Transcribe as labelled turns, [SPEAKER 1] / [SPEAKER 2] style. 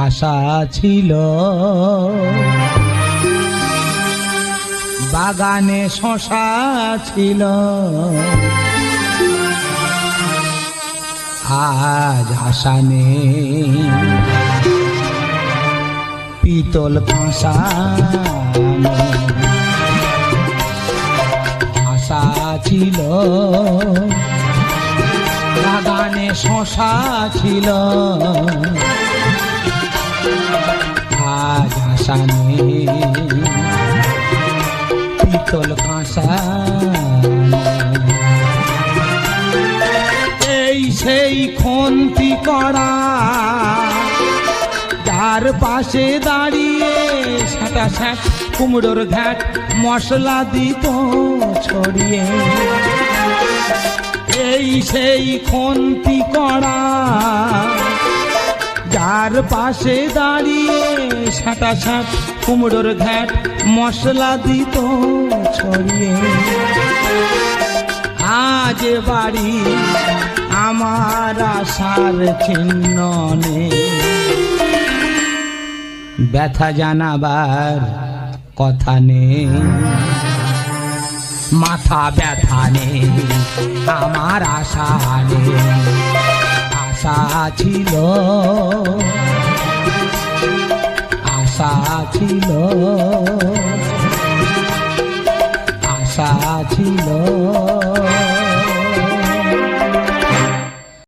[SPEAKER 1] আশা ছিল বাগানে শশা ছিল, আজ আশা নেই পিতল কাঁসা। আশা ছিল বাগানে শশা ছিল, আজ আশা নেই পিতল কাঁসা। এই সেই খন্তি করা যার পাশে দাঁড়িয়ে সাঁটা স্যাঁট কুমড়োর ঘ্যাট মশলা দিত ছড়িয়ে। এই সেই খন্তি করা যার পাশে দাঁড়িয়ে সাঁটা স্যাঁট কুমড়োর ঘ্যাট মশলা দিত ছড়িয়ে। আজ বাড়ি আমার আশার চিহ্ন নেই, ব্যথা জানাবার কথা নেই, মাথা ব্যথা নেই আমার আশা নেই। আশা ছিল আশা ছিল আশা ছিল